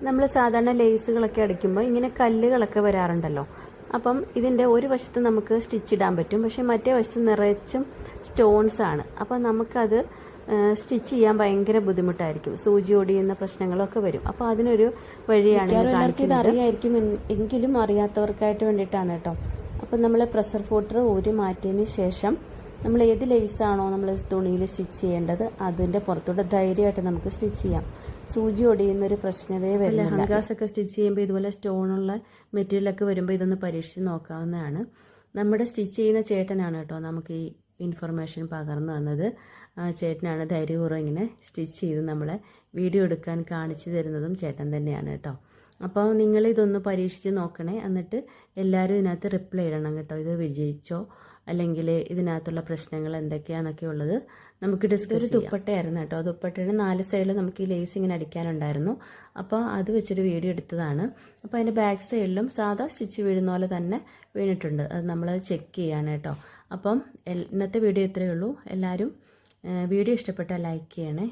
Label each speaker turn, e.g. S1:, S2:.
S1: നമ്മൾ സാധാരണ ലേസുകളൊക്കെ അടിക്കുമ്പോൾ ഇങ്ങനെ കല്ലുകളൊക്കെ വരാറുണ്ടല്ലോ. അപ്പം ഇതിൻ്റെ ഒരു വശത്ത് നമുക്ക് സ്റ്റിച്ച് ഇടാൻ പറ്റും, പക്ഷേ മറ്റേ വശത്ത് നിറച്ചും സ്റ്റോൺസ് ആണ്. അപ്പം നമുക്കത് സ്റ്റിച്ച് ചെയ്യാൻ ഭയങ്കര ബുദ്ധിമുട്ടായിരിക്കും, സൂചി ഒടിയുന്ന പ്രശ്നങ്ങളൊക്കെ വരും. അപ്പോൾ അതിനൊരു വഴിയാണ് എല്ലാവർക്കും ഇത് അറിയായിരിക്കും, എങ്കിലും അറിയാത്തവർക്കായിട്ട് വേണ്ടിയിട്ടാണ് കേട്ടോ. അപ്പം നമ്മൾ പ്രഷർ ഫൂട്ടർ ഊരി മാറ്റിയതിന് ശേഷം നമ്മൾ ഏത് ലേസാണോ നമ്മൾ തുണിയിൽ സ്റ്റിച്ച് ചെയ്യേണ്ടത് അതിൻ്റെ പുറത്തൂടെ ധൈര്യമായിട്ട് നമുക്ക് സ്റ്റിച്ച് ചെയ്യാം. സൂചി ഒടിയുന്നൊരു പ്രശ്നമേ വരില്ല. ലഹങ്കാസൊക്കെ സ്റ്റിച്ച് ചെയ്യുമ്പോൾ ഇതുപോലെ സ്റ്റോണുള്ള മെറ്റീരിയലൊക്കെ വരുമ്പോൾ ഇതൊന്ന് പരീക്ഷിച്ച് നോക്കാവുന്നതാണ്. നമ്മുടെ സ്റ്റിച്ച് ചെയ്യുന്ന ചേട്ടനാണ് കേട്ടോ നമുക്ക് ഈ ഇൻഫർമേഷൻ പകർന്നു തന്നത്. ആ ചേട്ടനാണ് ധൈര്യപൂർവ്വം ഇങ്ങനെ സ്റ്റിച്ച് ചെയ്ത് നമ്മളെ വീഡിയോ എടുക്കാൻ കാണിച്ചു തരുന്നതും ചേട്ടൻ തന്നെയാണ് കേട്ടോ. അപ്പോൾ നിങ്ങളിതൊന്ന് പരീക്ഷിച്ച് നോക്കണേ. എന്നിട്ട് എല്ലാവരും ഇതിനകത്ത് റിപ്ലൈ ഇടണം കേട്ടോ. ഇത് വിജയിച്ചോ അല്ലെങ്കിൽ ഇതിനകത്തുള്ള പ്രശ്നങ്ങൾ എന്തൊക്കെയാണെന്നൊക്കെ ഉള്ളത് നമുക്ക് ഡിസ്കസ് ചെയ്യാം. ഒരു ദുപ്പട്ടയായിരുന്നു കേട്ടോ. ദുപ്പട്ടയുടെ 4 സൈഡിൽ നമുക്ക് ഈ ലേസ് ഇങ്ങനെ അടിക്കാനുണ്ടായിരുന്നു. അപ്പോൾ അത് വെച്ചൊരു വീഡിയോ എടുത്തതാണ്. അപ്പോൾ അതിൻ്റെ ബാക്ക് സൈഡിലും സാധാ സ്റ്റിച്ച് വീഴുന്ന പോലെ തന്നെ വീണിട്ടുണ്ട്. അത് നമ്മളത് ചെക്ക് ചെയ്യാണ് കേട്ടോ. അപ്പം ഇന്നത്തെ വീഡിയോ ഇത്രയേ ഉള്ളൂ. എല്ലാവരും വീഡിയോ ഇഷ്ടപ്പെട്ടാൽ ലൈക്ക് ചെയ്യണേ.